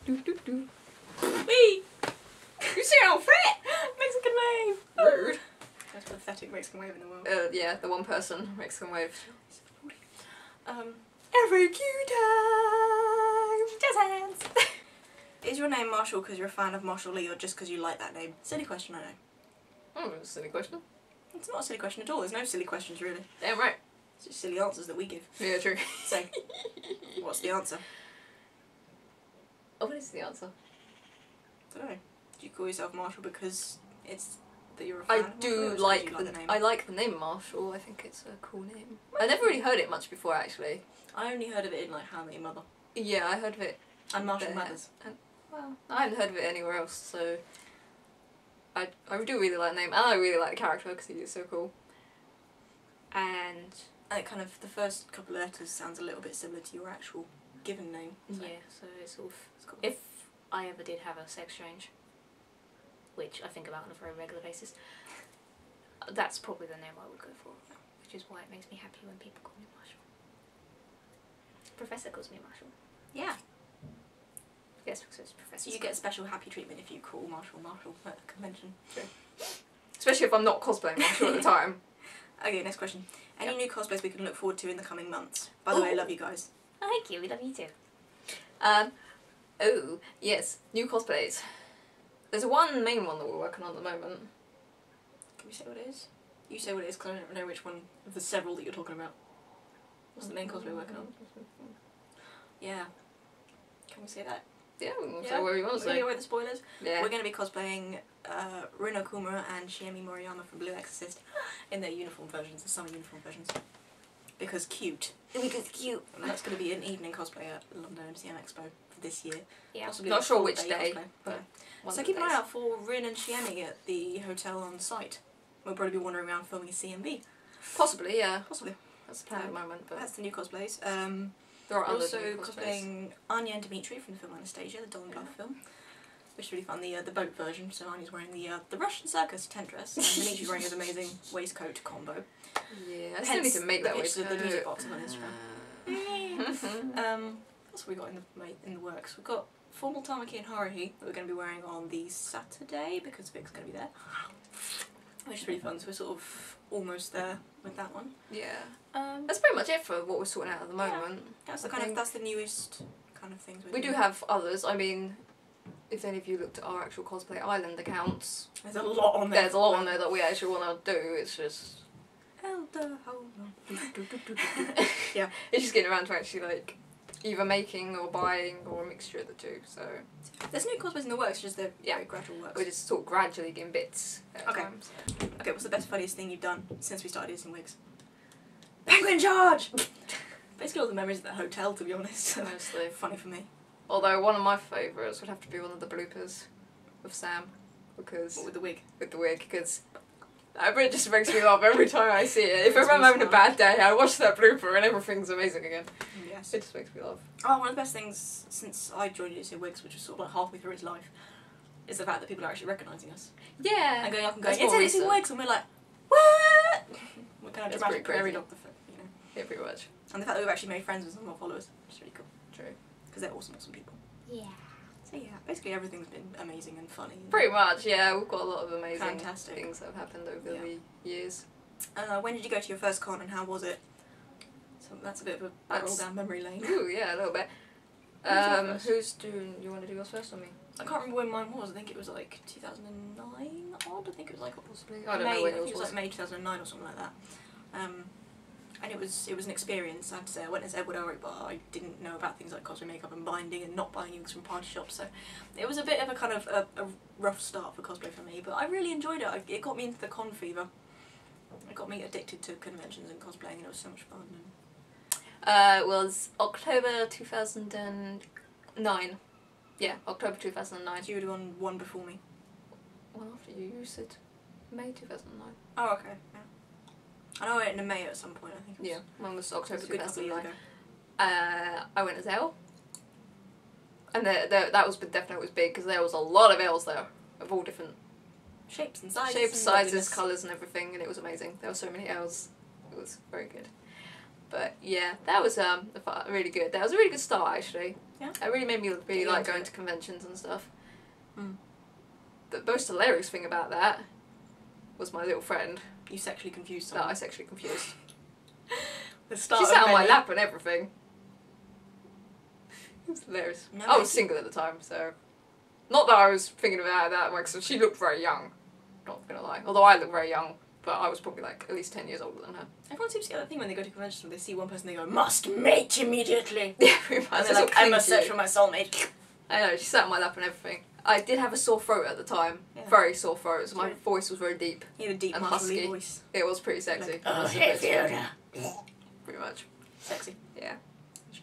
Do. Wee! You see how fit? Mexican wave! Rude. Most pathetic Mexican wave in the world. Yeah, the one person Mexican wave. Every cue time! Jazz hands! Is your name Marshall because you're a fan of Marshall Lee or just because you like that name? Silly question, I know. Oh, that's a silly question. It's not a silly question at all. There's no silly questions, really. Damn right. It's just silly answers that we give. Yeah, true. So, what's the answer? Oh, what is the answer? I don't know. Do you call yourself Marshall because it's that you're a fan I of Marshall, do or like because you the name? I like the name Marshall. I think it's a cool name. I never really heard it much before, actually. I only heard of it in like How I Met Your Mother. Yeah, I heard of it. And Marshall there. Mathers. And, well, I hadn't heard of it anywhere else, so I do really like the name, and I really like the character because he is so cool. And it kind of, the first couple of letters sounds a little bit similar to your actual given name. So. Yeah, so it's sort of, Cool. if I ever did have a sex change, which I think about on a very regular basis, that's probably the name I would go for, which is why it makes me happy when people call me Marshall. Professor calls me Marshall. Yeah. Yes, because it's Professor. So you get special happy treatment if you call Marshall at a convention. True. Especially if I'm not cosplaying Marshall at the time. Okay, next question. Any Yep. new cosplays we can look forward to in the coming months? By the way, I love you guys. Oh, thank you, we love you too. Oh, yes, new cosplays. There's one main one that we're working on at the moment. Can we say what it is? You say what it is because I don't know which one of the several that you're talking about. What's the main cosplay we're working on? Yeah. Can we say that? Yeah, we can Yeah. say whatever you want to We're say. going with the spoilers. Yeah. We're going to be cosplaying Rin Okumura and Shiemi Moriyama from Blue Exorcist in their uniform versions, the summer uniform versions. Because cute. Because cute. And that's going to be an evening cosplay at London MCM Expo for this year. Yeah. Possibly Not a sure full which day, cosplay. but Yeah. one So of keep the an eye days. out for Rin and Shiemi at the hotel on site. We'll probably be wandering around filming a CMV. Possibly, yeah. Possibly. That's the plan at the moment, but That's the new cosplays. there are We're other also new cosplays. cosplaying Anya and Dimitri from the film Anastasia, the Don Bluth film, which is really fun. The boat version. So Anya's wearing the Russian circus tent dress, and Dimitri's wearing his amazing waistcoat combo. Yeah, I still need to make that pictures of the waistcoat. music box on Instagram. What else have we got in the works? We've got formal Tamaki and Haruhi that we're going to be wearing on the Saturday because Vic's going to be there, which is really fun. So we're sort of almost there with that one. Yeah. That's pretty much it for what we're sorting out at the moment. That's the I kind of think- that's the newest kind of things we're We do doing. have others. I mean, if any of you looked at our actual Cosplay Island accounts, There's a lot on there. there's a lot on there that we actually want to do. It's just Elder, hold on. Yeah. it's just getting around to actually like either making or buying or a mixture of the two. So There's new cosplays in the works, just they're very gradual works. we're just sort of gradually getting bits at a Okay. time, so. Okay, what's the best, funniest thing you've done since we started IdiotsInWigs? Penguin charge! Basically all the memories of that hotel, to be honest. Mostly. Funny for me. Although one of my favourites would have to be one of the bloopers with Sam, because What with the wig? with the wig, because it just makes me laugh every time I see it. If Makes ever I'm me having a smile. bad day, I watch that blooper and everything's amazing again. Yes. It just makes me laugh. Oh, one of the best things since I joined IdiotsInWigs, which was sort of like halfway through its life, is the fact that people are actually recognising us. Yeah. And going up and going, That's it's more IdiotsInWigs! recent. And we're like, what? We're kind of That's dramatic pretty prairie crazy. dog the foot, you know. Yeah, pretty much. And the fact that we've actually made friends with some of our followers, which is really cool. True. Because they're awesome people. Yeah. So yeah, basically everything's been amazing and funny. And Pretty much, yeah. We've got a lot of amazing Fantastic. things that have happened over Yeah. the years. When did you go to your first con and how was it? So that's a bit of a That's- roll down memory lane. Ooh, yeah, a little bit. Who's yours first? Who's doing? You want to do yours first or me? I can't remember when mine was. I think it was like 2009 odd. I think it was like Possibly. I don't May. know when I think yours it was was. like May 2009 or something like that. And it was an experience. I have to say, I went as Edward Ulrich, but I didn't know about things like cosplay makeup and binding and not buying things from party shops. So it was a bit of a kind of a rough start for cosplay for me. But I really enjoyed it. It got me into the con fever. It got me addicted to conventions and cosplaying, and it was so much fun. And It was October 2009. Yeah, October 2009. you would have gone one before me. One after you. You said May 2009. Oh, okay. Yeah. I know I went in May at some point. I think. It was, Yeah, mine was it October was a good couple of years 2009. ago. I went as Elle. And that was definitely was big because there was a lot of L's there of all different Shapes and sizes. shapes, and sizes, loveliness. colours and everything, and it was amazing. There were so many L's. It was very good. But yeah, that was really good. That was a really good start actually. Yeah. It really made me really like going to conventions and stuff. The most hilarious thing about that was my little friend. You sexually confused someone. That I sexually confused. The start She sat of on my many. lap and everything. It was hilarious. No, I was single at the time, so... Not that I was thinking about it that way, because she looked very young. Not gonna lie. Although I look very young, but I was probably like at least 10 years older than her. Everyone seems to get that thing when they go to conventions, when they see one person, they go, must mate immediately. Yeah, pretty much. And they're like, I must search for my soulmate. I know, she sat on my lap and everything. I did have a sore throat at the time. Yeah. Very sore throat. So my Sure. voice was very deep. You had a deep And Marshall husky. Lee voice. It was pretty sexy. Like, That's oh, the hey, best Fiona. one. Pretty much. Sexy. Yeah.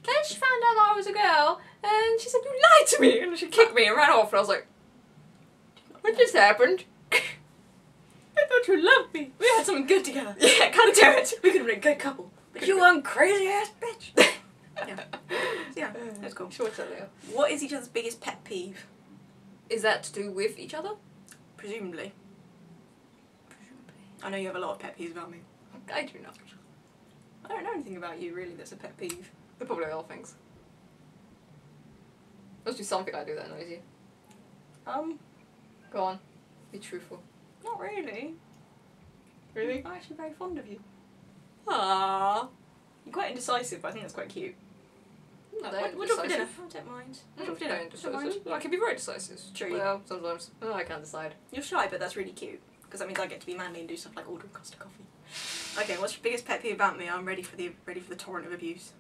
Then she found out that I was a girl, and she said, "You lied to me!" And she kicked me and ran off, and I was like, "What just happened?" I thought you loved me. We had something good together. Yeah, God damn it. We could have been a good couple. But you one crazy ass bitch. Yeah, that's cool. Short later. What is each other's biggest pet peeve? Is that to do with each other? Presumably. I know you have a lot of pet peeves about me. I do not. I don't know anything about you really that's a pet peeve. There probably are things. Must be something I do that annoys you. Go on. Be truthful. Not really. Really? I'm actually very fond of you. Aww. You're quite indecisive, but I think that's quite cute. No, What do you want for dinner? I don't mind. What do you want for dinner? Don't mind. I can be very decisive. True. Well, sometimes. Well, I can't decide. You're shy, but that's really cute. Because that means I get to be manly and do stuff like order a Costa coffee. Okay, what's your biggest pet peeve about me? I'm ready for the torrent of abuse.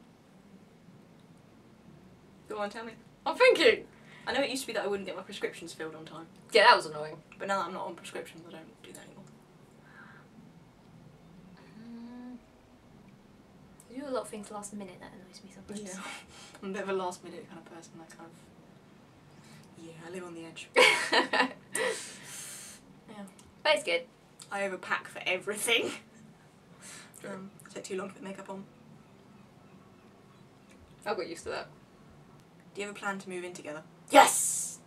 Go on, tell me. I'm thinking! I know it used to be that I wouldn't get my prescriptions filled on time, Yeah, that was annoying. but now that I'm not on prescriptions, I don't do that anymore. You do a lot of things last minute that annoys me sometimes. Yeah. I'm a bit of a last minute kind of person. I kind of... Yeah, I live on the edge. Yeah. But it's good. I overpack for everything. I take too long to put makeup on. I got used to that. Do you have a plan to move in together? Yes!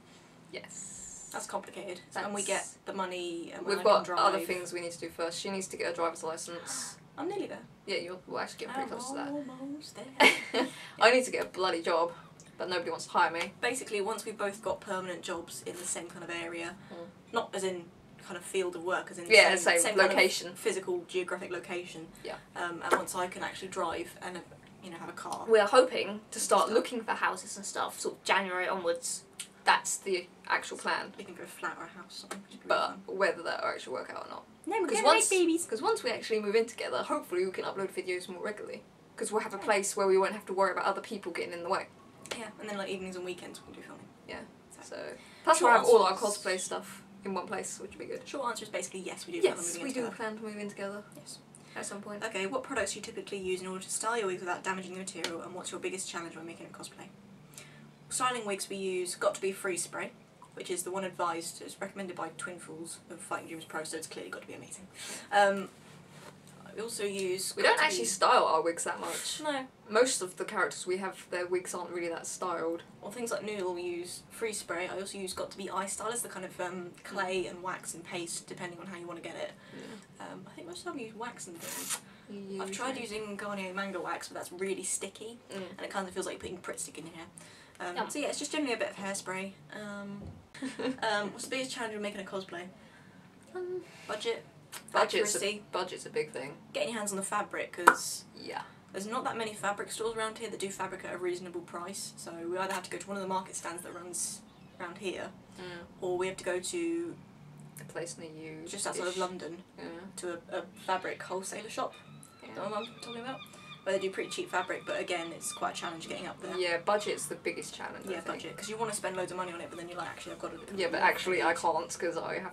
Yes. That's complicated. And we get the money and when We've I can got drive. other things we need to do first. She needs to get a driver's license. I'm nearly there. Yeah, we'll actually get pretty close to that. Almost there. I need to get a bloody job, but nobody wants to hire me. Basically, once we've both got permanent jobs in the same kind of area, Mm. not as in kind of field of work, as in Yeah, same same kind of location. physical, geographic location. Yeah. And once I can actually drive and have a car. We're hoping to start looking for houses and stuff, sort of January onwards. That's the actual plan. We can go flat or a house. Something, which would be But fun. whether that'll actually work out or not. No, we're Because gonna once, make babies. Because once we actually move in together, hopefully we can upload videos more regularly. Because we'll have a place where we won't have to worry about other people getting in the way. Yeah, and then like evenings and weekends we can do filming. Yeah. So plus Short we'll have all our answers. cosplay stuff in one place, which would be good. Short answer is basically yes, we do plan on Yes, moving we in do together. plan to move in together Yes. at some point. Okay, what products do you typically use in order to style your wigs without damaging the material, and what's your biggest challenge when making a cosplay? Styling wigs we use Got to Be Freeze Spray, which is the one advised, it's recommended by Twin Fools of Fighting Dreams Pro, so it's clearly got to be amazing. We also use... We don't actually style our wigs that much. No. Most of the characters we have, their wigs aren't really that styled. Well, things like Noodle we use Freeze Spray. I also use Got to Be Eye Stylers, the kind of clay and wax and paste, depending on how you want to get it. Yeah. I think most of the time we use wax and things. I've tried using Garnier Mango Wax, but that's really sticky, and it kind of feels like you're putting Pritt stick in your hair. So yeah, it's just generally a bit of hairspray. What's the biggest challenge with making a cosplay? Budget. Accuracy. Budget's a big thing. Getting your hands on the fabric, because Yeah. there's not that many fabric stores around here that do fabric at a reasonable price, so we either have to go to one of the market stands that runs around here, or we have to go to A place near you. just outside of London Yeah. to a fabric wholesaler shop. Is that what I'm talking about? Where they do pretty cheap fabric, but again, it's quite a challenge getting up there. Yeah, budget's the biggest challenge. I Yeah, think. budget, because you want to spend loads of money on it, but then you're like, actually, I've got to. Yeah, but actually I can't because I Yeah.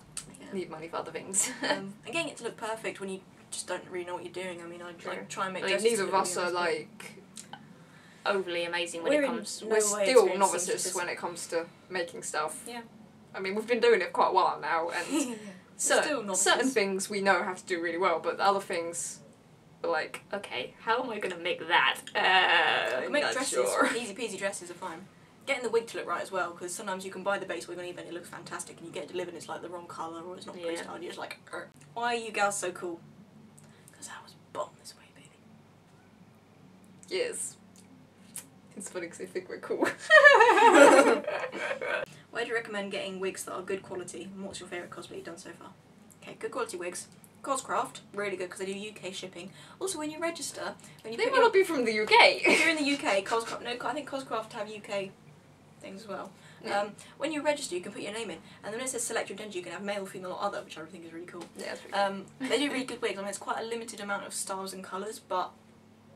need money for other things. And getting it to look perfect when you just don't really know what you're doing. I mean, I True. try and make. I mean, justice neither to of it, us really are honestly. like Overly amazing when We're it in comes. no we're way still experienced novices seamstresses. when it comes to making stuff. Yeah. I mean, we've been doing it quite a while now, and still certain novices. things we know how to do really well, but the other things are like, okay, how am I going to make that? I'm Make not dresses, sure. easy peasy dresses are fine. Getting the wig to look right as well, because sometimes you can buy the base wig on eBay and it looks fantastic, and you get it delivered and it's like the wrong colour or it's not Yeah. pre-styled. You're just like, "Ugh. Why are you gals so cool?" Because I was born this way, baby. Yes. It's funny because they think we're cool. Where do you recommend getting wigs that are good quality? And what's your favourite cosplay you've done so far? Okay, good quality wigs. Coscraft, really good because they do UK shipping. Also, when you register, when you They put might not be from the UK. if you're in the UK, Coscraft, no, I think Coscraft have UK things as well. Yeah. When you register, you can put your name in, and then when it says select your gender, you can have male, female, or other, which I think is really cool. Yeah, that's pretty cool. They do really good wigs. I mean, it's quite a limited amount of styles and colours, but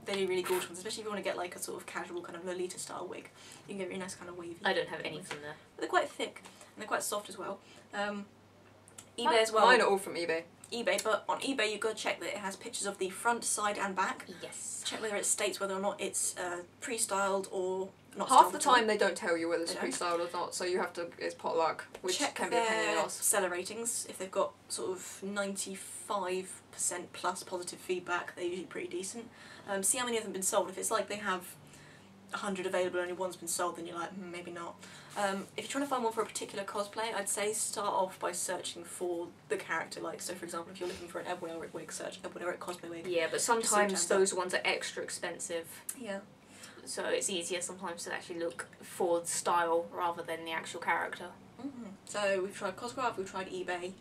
they do really gorgeous ones, especially if you want to get like a sort of casual kind of Lolita style wig. You can get a really nice kind of wavy. I don't have any from there. But they're quite thick, and they're quite soft as well. eBay as well. Mine are all from eBay. eBay, but on eBay you've got to check that it has pictures of the front, side and back. Yes. Check whether it states whether or not it's pre-styled or not. Half the styled at all. time they don't tell you whether it's They don't. pre-styled or not, so you have to, it's potluck, which check can be a pain in the their ass. seller ratings. If they've got sort of 95% plus positive feedback, they're usually pretty decent. See how many of them have been sold. If it's like they have 100 available, only one's been sold, then you're like, maybe not. If you're trying to find one for a particular cosplay, I'd say start off by searching for the character. Like, so for example, if you're looking for an Edward Elric wig, search Edward Elric cosplay wig. Yeah, but sometimes Sometimes those ones are extra expensive. Yeah. So it's easier sometimes to actually look for the style rather than the actual character. So we've tried Cosgrave, we've tried eBay.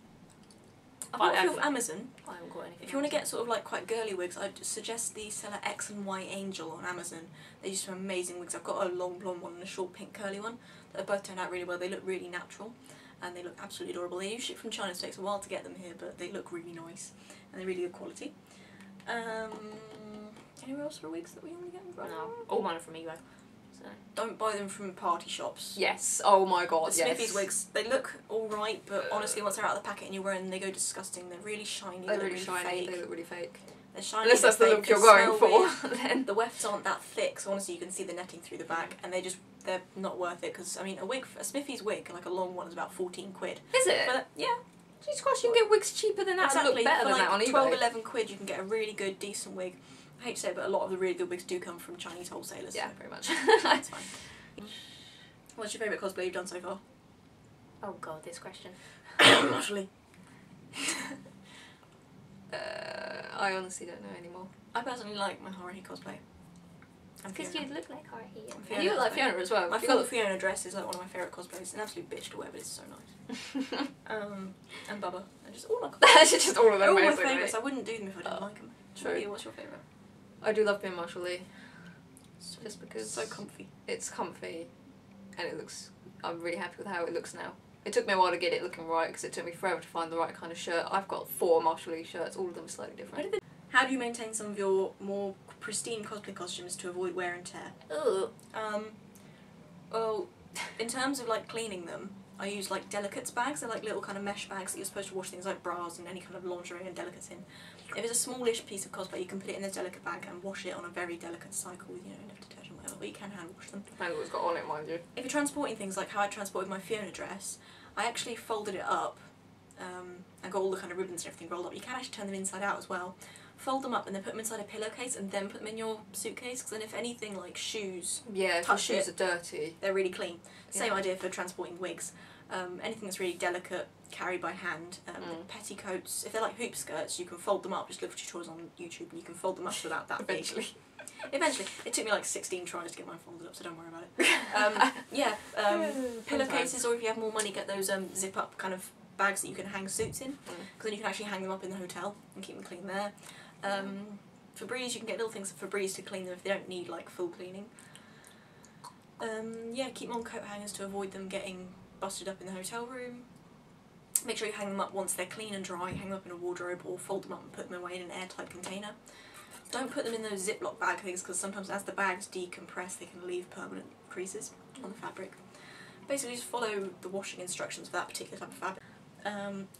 I've But got a few of Amazon. I haven't got anything. If you want to get sort of like quite girly wigs, I'd suggest the seller X and Y Angel on Amazon. They do some amazing wigs. I've got a long blonde one and a short pink curly one. They both turned out really well. They look really natural and they look absolutely adorable. They usually ship from China, so it takes a while to get them here, but they look really nice and they're really good quality. Anywhere else for wigs that we only get from? No, all mine are from eBay. So. Don't buy them from party shops. Yes, oh my god, The yes. Smithy's wigs, they look alright, but honestly once they're out of the packet and you're wearing them, they go disgusting. They're really shiny, They're they really look shiny, fake. they look really fake. They're shiny, Unless that's the they're look fake, you're they going smell for, weird. then. The wefts aren't that thick, so honestly you can see the netting through the back, and they're not worth it, because I mean a Smithy's wig, like a long one, is about 14 quid. Is it? But yeah, Jesus Christ, you can get wigs cheaper than that exactly. and look better For than like that on eBay. 12, 11 quid you can get a really good, decent wig. I hate to say it, but a lot of the really good wigs do come from Chinese wholesalers. Yeah, so pretty much. that's fine. What's your favourite cosplay you've done so far? Oh god, this question. Actually. I honestly don't know anymore. I personally like my Haruhi cosplay. And Because Fiona. you look like Haruhi. And And you look like Fiona as well. My You full got- Fiona dress is like one of my favourite cosplays. It's an absolute bitch to wear, but it's so nice. And Bubba. And just all my That's just all of They're them all my basically. favourites. I wouldn't do them if I didn't like them. True. What's your favourite? I do love being Marshall Lee. Just because So comfy. it's comfy and it looks, I'm really happy with how it looks now. It took me a while to get it looking right because it took me forever to find the right kind of shirt. I've got 4 Marshall Lee shirts, all of them are slightly different. How do you maintain some of your more pristine cosplay costumes to avoid wear and tear? Ooh. Well, in terms of like cleaning them, I use like delicates bags. They're like little kind of mesh bags that you're supposed to wash things like bras and any kind of lingerie and delicates in. If it's a smallish piece of cosplay, you can put it in this delicate bag and wash it on a very delicate cycle with, you know, enough detergent, whatever, but you can hand wash them. And it's got on it, mind you. If you're transporting things like how I transported my Fiona dress, I actually folded it up and got all the kind of ribbons and everything rolled up. You can actually turn them inside out as well. Fold them up and then put them inside a pillowcase and then put them in your suitcase, because then if anything like shoes, Yeah, if your touch shoes it. are dirty. they're really clean. Same Yeah. idea for transporting wigs. Anything that's really delicate, carry by hand. Petticoats, if they're like hoop skirts, you can fold them up. Just look for tutorials on YouTube and you can fold them up without that big. Eventually. Eventually. It took me like 16 tries to get mine folded up, so don't worry about it. Pillowcases, or if you have more money, get those zip up kind of bags that you can hang suits in, because then you can actually hang them up in the hotel and keep them clean there. Febreze, you can get little things for Febreze to clean them if they don't need like full cleaning. Yeah, keep them on coat hangers to avoid them getting busted up in the hotel room. Make sure you hang them up once they're clean and dry, hang them up in a wardrobe or fold them up and put them away in an airtight container. Don't put them in those Ziploc bag things, because sometimes as the bags decompress they can leave permanent creases on the fabric. Basically just follow the washing instructions for that particular type of fabric.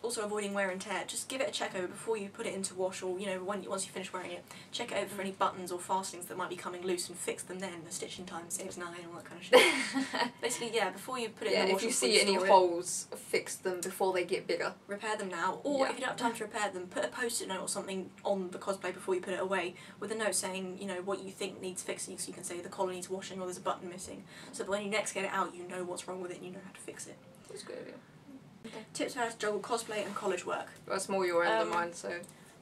Also avoiding wear and tear, just give it a check over before you put it into wash, or you know, once you finish wearing it, check it over for any buttons or fastenings that might be coming loose and fix them then. The stitching time saves 9 and all that kind of shit. Basically, yeah, before you put it in the wash, if you see any holes, fix them before they get bigger. repair them now, or if you don't have time to repair them, put a post-it note or something on the cosplay before you put it away with a note saying, you know, what you think needs fixing, so you can say the collar needs washing or there's a button missing, so that when you next get it out you know what's wrong with it and you know how to fix it. That's good, yeah. Tips for how to juggle cosplay and college work. That's more your end than mine, so...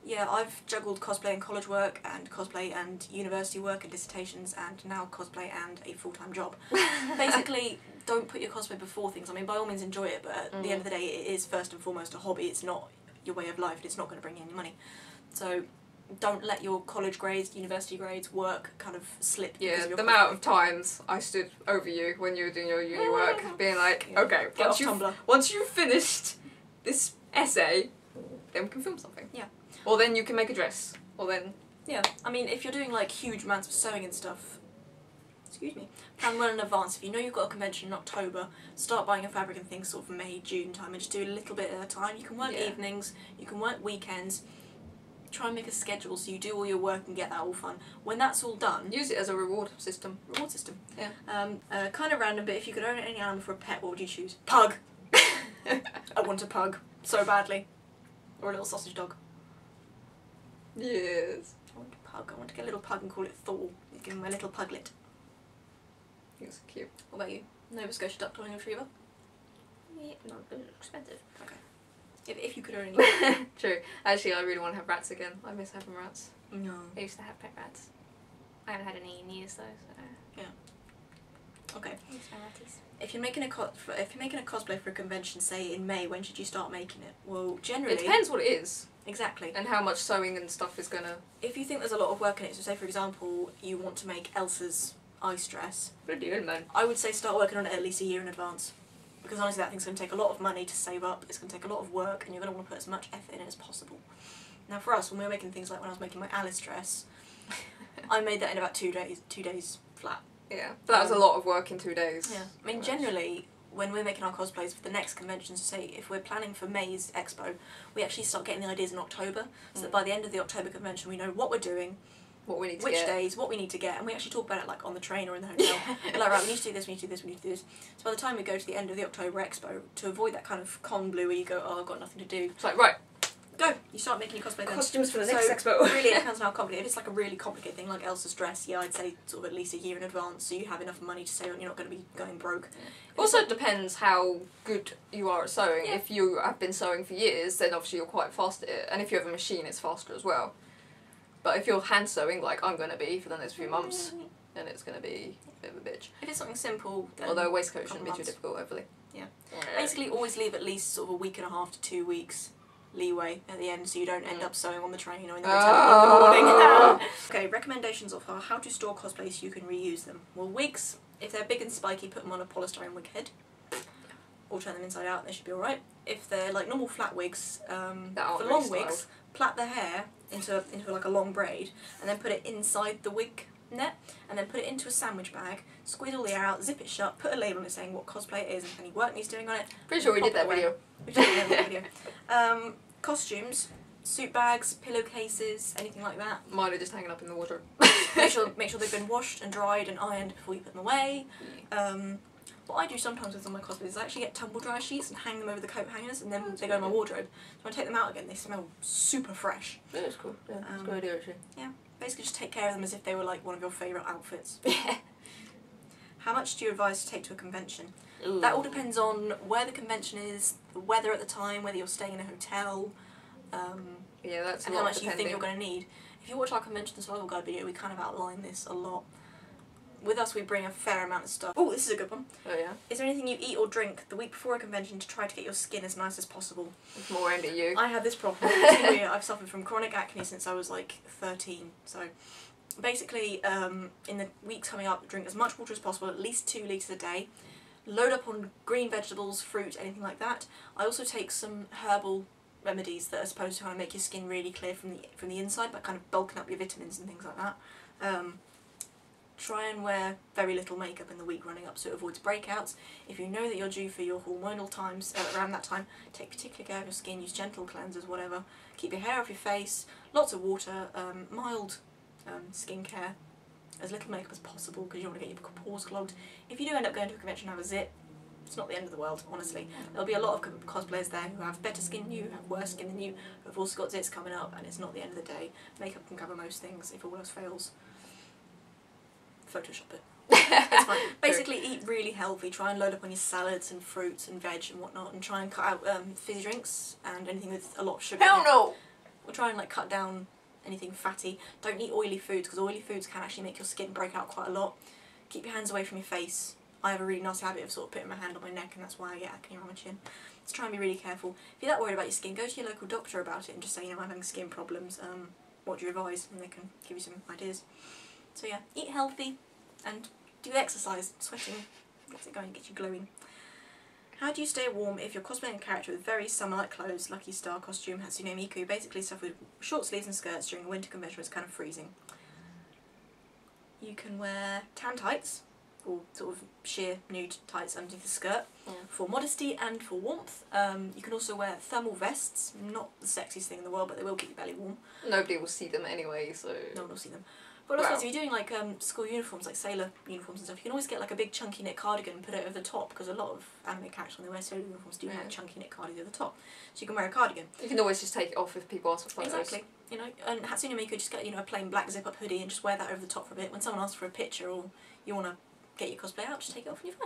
Yeah, I've juggled cosplay and college work, and cosplay and university work and dissertations, and now cosplay and a full-time job. Basically, don't put your cosplay before things. I mean, by all means enjoy it, but at the end of the day, it is first and foremost a hobby. It's not your way of life, and it's not going to bring you any money. So don't let your college grades, university grades, work kind of slip. Yeah, the amount of times I stood over you when you were doing your uni work, being like, Yeah. okay, once you've finished this essay, then we can film something. Yeah. Or then you can make a dress. Or then... Yeah, I mean, if you're doing like huge amounts of sewing and stuff, excuse me, plan well in advance. If you know you've got a convention in October, start buying your fabric and things sort of May, June time, and just do a little bit at a time. You can work evenings, you can work weekends. Try and make a schedule so you do all your work and get that all fun. When that's all done... Use it as a reward system. Reward system. Yeah. Kind of random, but if you could own any animal for a pet, what would you choose? Pug! I want a pug. So badly. Or a little sausage dog. Yes. I want a pug. I want to get a little pug and call it Thor. Give him a little puglet. It's cute. What about you? Nova Scotia duck golden retriever? Yeah, not expensive. Okay. If you could own any... True. Actually, I really want to have rats again. I miss having rats. No. I used to have pet rats. I haven't had any in years though, so... Yeah. Okay. I miss my ratties. If you're making a cosplay for a convention, say in May, when should you start making it? Well, generally... It depends what it is. Exactly. And how much sewing and stuff is gonna... If you think there's a lot of work in it, so say for example, you want to make Elsa's ice dress, What are you doing, man? I would say start working on it at least a year in advance. Because honestly that thing's going to take a lot of money to save up, it's going to take a lot of work, and you're going to want to put as much effort in it as possible. Now for us, when we were making things like when I was making my Alice dress, I made that in about 2 days flat. Yeah. But that was a lot of work in 2 days. Yeah. I mean, generally, when we're making our cosplays for the next convention, so say if we're planning for May's expo, we actually start getting the ideas in October, so that by the end of the October convention we know what we're doing, what we need to which get. days, what we need to get, and we actually talk about it like on the train or in the hotel. We're like, right, we need to do this, we need to do this, we need to do this. So by the time we go to the end of the October expo, to avoid that kind of con blue where you go, oh, I've got nothing to do, It's like, right, go, you start making your cosplay then. costumes for the So, next expo. really, it depends on how complicated. If it's like a really complicated thing like Elsa's dress, yeah, I'd say sort of at least a year in advance, so you have enough money to save and you're not going to be going broke. Also, it depends how good you are at sewing. Yeah. If you have been sewing for years, then obviously you're quite fast at it. And if you have a machine, it's faster as well. But if you're hand sewing, like I'm going to be for the next few months, then it's going to be a bit of a bitch. If it's something simple, then Although a waistcoat shouldn't be months. too difficult, hopefully. Yeah. Basically, always leave at least sort of a week and a half to 2 weeks leeway at the end, so you don't end up sewing on the train or in the hotel in the morning. Okay, recommendations of how to store cosplays so you can reuse them. Well, wigs, if they're big and spiky, put them on a polystyrene wig head, or turn them inside out. They should be all right. If they're like normal flat wigs, for long wigs, plait the hair into like a long braid, and then put it inside the wig net, and then put it into a sandwich bag, squeeze all the air out, zip it shut, put a label on it saying what cosplay it is and any work needs doing on it. Pretty sure we pop did it that away. video. We did that video. Costumes, suit bags, pillowcases, anything like that. Mine are just hanging up in the wardrobe. Make sure they've been washed and dried and ironed before you put them away. What I do sometimes with all my cosplays is I actually get tumble dryer sheets and hang them over the coat hangers, and then they go in my wardrobe. So when I take them out again, they smell super fresh. Yeah, it's cool. Yeah, it's a good idea actually. Yeah, basically just take care of them as if they were like one of your favourite outfits. Yeah. How much do you advise to take to a convention? Ooh. That all depends on where the convention is, the weather at the time, whether you're staying in a hotel, Yeah, that's a and lot how much you think depending. you're going to need. If you watch our convention survival guide video, we kind of outline this a lot. With us, we bring a fair amount of stuff. Oh, this is a good one. Oh yeah? Is there anything you eat or drink the week before a convention to try to get your skin as nice as possible? It's more aimed at you. I have this problem. It's weird. I've suffered from chronic acne since I was like 13. So basically, in the weeks coming up, drink as much water as possible, at least 2 litres a day. Load up on green vegetables, fruit, anything like that. I also take some herbal remedies that are supposed to kind of make your skin really clear from the inside, by kind of bulking up your vitamins and things like that. Try and wear very little makeup in the week running up so it avoids breakouts. If you know that you're due for your hormonal times around that time, take particular care of your skin, use gentle cleansers, whatever. Keep your hair off your face, lots of water, mild skincare, as little makeup as possible because you don't want to get your pores clogged. If you do end up going to a convention and have a zit, it's not the end of the world, honestly. There'll be a lot of cosplayers there who have better skin than you, who have worse skin than you, who have also got zits coming up, and it's not the end of the day. Makeup can cover most things if all else fails. Photoshop it. It's fine. Basically, eat really healthy. Try and load up on your salads and fruits and veg and whatnot, and try and cut out fizzy drinks and anything with a lot of sugar. Hell no! We'll try and like cut down anything fatty. Don't eat oily foods because oily foods can actually make your skin break out quite a lot. Keep your hands away from your face. I have a really nasty habit of sort of putting my hand on my neck, and that's why I get acne around my chin. So try and be really careful. If you're that worried about your skin, go to your local doctor about it and just say, you know, I'm having skin problems. What do you advise? And they can give you some ideas. So yeah, eat healthy and do exercise. Sweating gets it going, gets you glowing. How do you stay warm if you're cosplaying a character with very summer-like clothes, Lucky Star costume, Hatsune Miku, basically stuff with short sleeves and skirts during a winter convention where it's kind of freezing? You can wear tan tights, or sort of sheer nude tights underneath the skirt, for modesty and for warmth. You can also wear thermal vests, not the sexiest thing in the world, but they will keep your belly warm. Nobody will see them anyway, so... No one will see them. But also, if you're doing like school uniforms, like sailor uniforms and stuff, you can always get like a big chunky knit cardigan and put it over the top, because a lot of anime characters when they wear sailor uniforms do have chunky knit cardigans over the top. So you can wear a cardigan. You can always just take it off if people ask for photos. Exactly. You know, and Hatsune Miku, just get, you know, a plain black zip-up hoodie and just wear that over the top for a bit. When someone asks for a picture or you want to get your cosplay out, just take it off and you're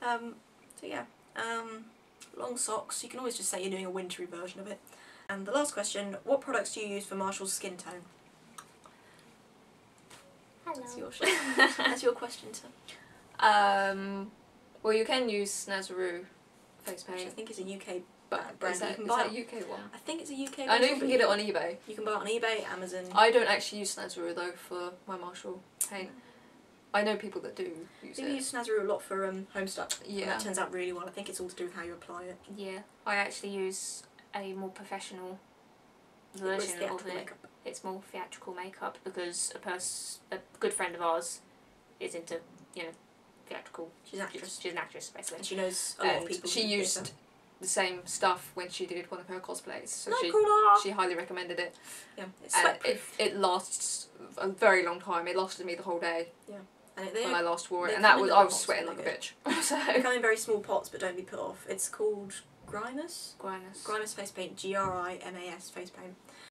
fine. So yeah, long socks. You can always just say you're doing a wintry version of it. And the last question, what products do you use for Marshall's skin tone? Hello. That's your question, sir. Well, you can use Snazaroo face paint. Which I think is a UK but brand. is that You can buy a UK one? I think it's a UK brand. I know you can get it on eBay. You can buy it on eBay, Amazon. I don't actually use Snazaroo though for my Marshall paint. I know people that do use it. You use Snazaroo a lot for home stuff. Yeah. And that turns out really well. I think it's all to do with how you apply it. Yeah, I actually use a more professional version of it. Makeup. It's more theatrical makeup because a good friend of ours is into, you know, theatrical. She's an actress. She's an actress, basically. And she knows a lot of people. She used the same stuff when she did one of her cosplays, so she highly recommended it. Yeah, it's and sweatproof. it lasts a very long time. It lasted me the whole day. Yeah, and when I last wore it, they and that come was in I little was pots, sweating they're like a good. bitch. So They come in very small pots, but don't be put off. It's called Grimus. Grimus. Grimus face paint. Grimas face paint.